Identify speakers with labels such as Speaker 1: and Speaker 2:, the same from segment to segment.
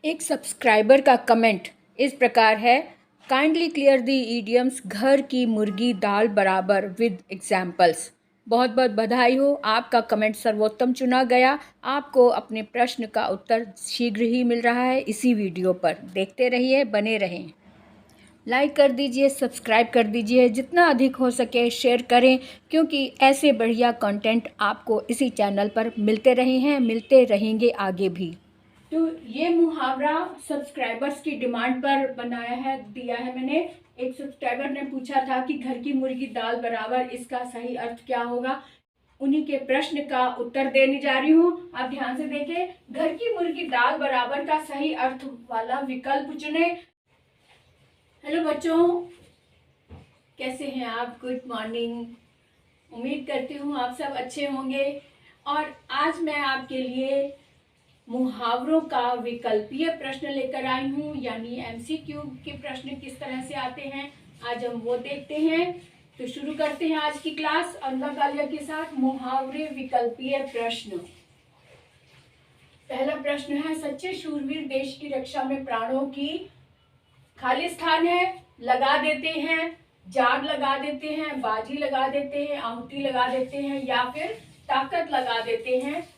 Speaker 1: एक सब्सक्राइबर का कमेंट इस प्रकार है, काइंडली क्लियर द इडियम्स घर की मुर्गी दाल बराबर विद एग्जाम्पल्स। बहुत बहुत बधाई हो, आपका कमेंट सर्वोत्तम चुना गया। आपको अपने प्रश्न का उत्तर शीघ्र ही मिल रहा है इसी वीडियो पर। देखते रहिए, बने रहें। लाइक कर दीजिए, सब्सक्राइब कर दीजिए, जितना अधिक हो सके शेयर करें, क्योंकि ऐसे बढ़िया कंटेंट आपको इसी चैनल पर मिलते रहे हैं, मिलते रहेंगे आगे भी। तो ये मुहावरा सब्सक्राइबर्स की डिमांड पर बनाया है, दिया है मैंने। एक सब्सक्राइबर ने पूछा था कि घर की मुर्गी दाल बराबर, इसका सही अर्थ क्या होगा। उन्हीं के प्रश्न का उत्तर देने जा रही हूँ। आप ध्यान से देखें। घर की मुर्गी दाल बराबर का सही अर्थ वाला विकल्प चुने। हेलो बच्चों, कैसे हैं आप? Good morning. उम्मीद करती हूँ आप सब अच्छे होंगे। और आज मैं आपके लिए मुहावरों का विकल्पीय प्रश्न लेकर आई हूँ, यानी एमसीक्यू के प्रश्न किस तरह से आते हैं, आज हम वो देखते हैं। तो शुरू करते हैं आज की क्लास अंककालिया के साथ। मुहावरे विकल्पीय प्रश्न। पहला प्रश्न है, सच्चे शूरवीर देश की रक्षा में प्राणों की खाली स्थान है, लगा देते हैं, जाग लगा देते हैं, बाजी लगा देते हैं, आहुति लगा देते हैं, या फिर ताकत लगा देते हैं।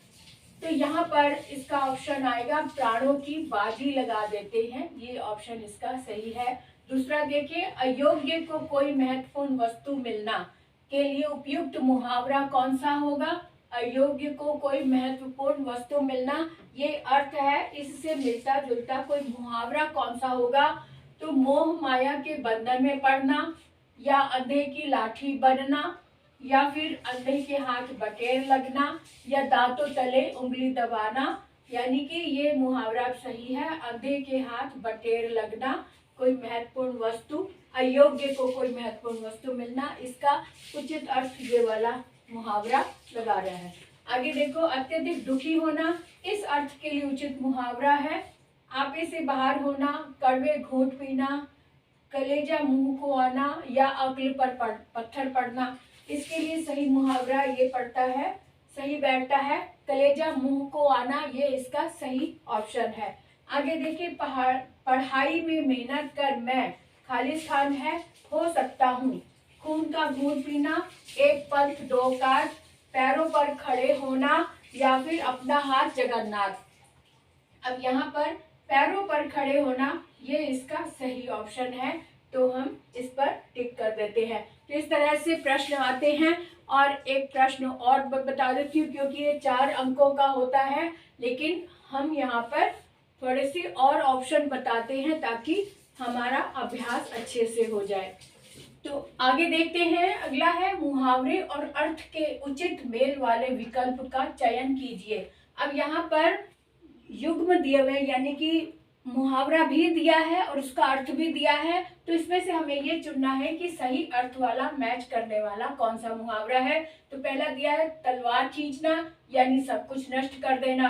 Speaker 1: तो यहाँ पर इसका ऑप्शन आएगा प्राणों की बाजी लगा देते हैं, ये ऑप्शन इसका सही है। दूसरा देखिए, अयोग्य को कोई महत्वपूर्ण वस्तु मिलना के लिए उपयुक्त मुहावरा कौन सा होगा? अयोग्य को कोई महत्वपूर्ण वस्तु मिलना, ये अर्थ है, इससे मिलता जुलता कोई मुहावरा कौन सा होगा? तो मोह माया के बंधन में पड़ना, या अंधे की लाठी बनना, या फिर अंधे के हाथ बटेर लगना, या दांतों तले उंगली दबाना। यानी कि ये मुहावरा सही है, अंधे के हाथ बटेर लगना, कोई महत्वपूर्ण वस्तु, अयोग्य को कोई महत्वपूर्ण वस्तु मिलना, इसका उचित अर्थ ये वाला मुहावरा लगा रहा है। आगे देखो, अत्यधिक दुखी होना, इस अर्थ के लिए उचित मुहावरा है आपे से बाहर होना, कड़वे घूंट पीना, कलेजा मुंह को आना, या अक्ल पर पत्थर पड़ना। इसके लिए सही मुहावरा ये पड़ता है, सही बैठता है, कलेजा मुंह को आना, ये इसका सही ऑप्शन है। आगे देखिए, पढ़ाई में मेहनत कर मैं खाली स्थान है हो सकता हूँ, खून का घूंट पीना, एक पंथ दो काज, पैरों पर खड़े होना, या फिर अपना हाथ जगन्नाथ। अब यहाँ पर पैरों पर खड़े होना, ये इसका सही ऑप्शन है, तो हम इस पर टिक कर देते हैं। तो इस तरह से प्रश्न आते हैं। और एक प्रश्न और बता देती हूँ, क्योंकि ये 4 अंकों का होता है, लेकिन हम यहाँ पर थोड़े से और ऑप्शन बताते हैं ताकि हमारा अभ्यास अच्छे से हो जाए। तो आगे देखते हैं, अगला है, मुहावरे और अर्थ के उचित मेल वाले विकल्प का चयन कीजिए। अब यहाँ पर युग्म दिए हुए, यानी कि मुहावरा भी दिया है और उसका अर्थ भी दिया है, तो इसमें से हमें ये चुनना है कि सही अर्थ वाला, मैच करने वाला कौन सा मुहावरा है। तो पहला दिया है, तलवार खींचना, यानी सब कुछ नष्ट कर देना,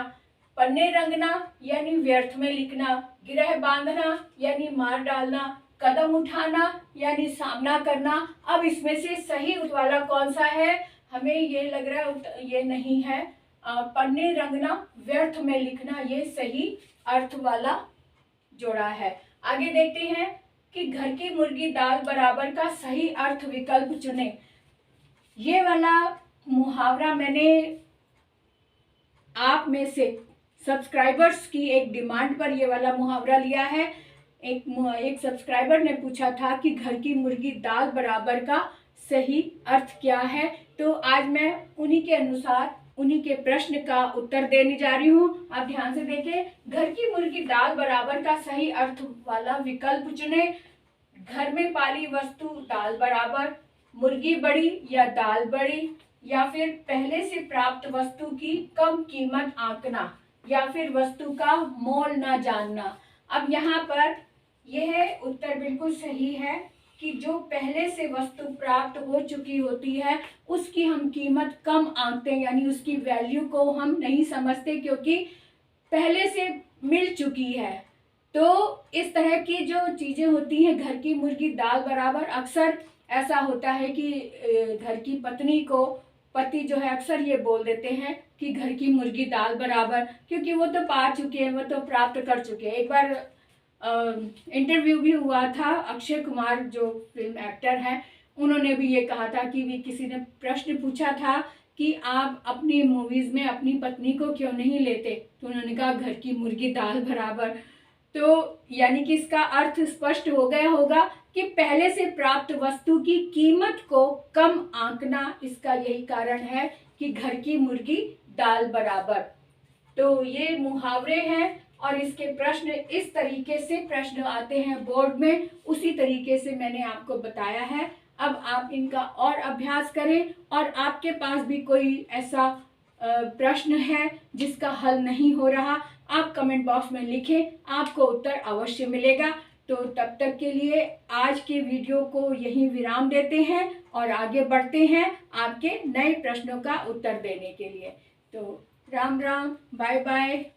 Speaker 1: पन्ने रंगना, यानी व्यर्थ में लिखना, गिरह बांधना, यानी मार डालना, कदम उठाना, यानी सामना करना। अब इसमें से सही वाला कौन सा है? हमें ये लग रहा है ये नहीं है, पन्ने रंगना, व्यर्थ में लिखना, ये सही अर्थ वाला जोड़ा है। आगे देखते हैं कि घर की मुर्गी दाल बराबर का सही अर्थ विकल्प चुने। ये वाला मुहावरा मैंने आप में से सब्सक्राइबर्स की एक डिमांड पर ये वाला मुहावरा लिया है। एक सब्सक्राइबर ने पूछा था कि घर की मुर्गी दाल बराबर का सही अर्थ क्या है, तो आज मैं उन्हीं के अनुसार उन्हीं के प्रश्न का उत्तर देने जा रही हूँ। आप ध्यान से देखें, घर की मुर्गी दाल बराबर का सही अर्थ वाला विकल्प चुने। घर में पाली वस्तु दाल बराबर, मुर्गी बड़ी या दाल बड़ी, या फिर पहले से प्राप्त वस्तु की कम कीमत आंकना, या फिर वस्तु का मोल न जानना। अब यहाँ पर यह उत्तर बिल्कुल सही है कि जो पहले से वस्तु प्राप्त हो चुकी होती है उसकी हम कीमत कम आंकते हैं, यानी उसकी वैल्यू को हम नहीं समझते क्योंकि पहले से मिल चुकी है। तो इस तरह की जो चीज़ें होती हैं, घर की मुर्गी दाल बराबर, अक्सर ऐसा होता है कि घर की पत्नी को पति जो है अक्सर ये बोल देते हैं कि घर की मुर्गी दाल बराबर, क्योंकि वो तो पा चुके हैं, वो तो प्राप्त कर चुके हैं। एक बार इंटरव्यू भी हुआ था, अक्षय कुमार जो फिल्म एक्टर हैं, उन्होंने भी ये कहा था कि भी किसी ने प्रश्न पूछा था कि आप अपनी मूवीज में अपनी पत्नी को क्यों नहीं लेते, तो उन्होंने कहा घर की मुर्गी दाल बराबर। तो यानी कि इसका अर्थ स्पष्ट हो गया होगा कि पहले से प्राप्त वस्तु की कीमत को कम आंकना, इसका यही कारण है कि घर की मुर्गी दाल बराबर। तो ये मुहावरे हैं और इसके प्रश्न इस तरीके से प्रश्न आते हैं बोर्ड में, उसी तरीके से मैंने आपको बताया है। अब आप इनका और अभ्यास करें, और आपके पास भी कोई ऐसा प्रश्न है जिसका हल नहीं हो रहा, आप कमेंट बॉक्स में लिखें, आपको उत्तर अवश्य मिलेगा। तो तब तक के लिए आज के वीडियो को यहीं विराम देते हैं और आगे बढ़ते हैं आपके नए प्रश्नों का उत्तर देने के लिए। तो राम राम, बाय बाय।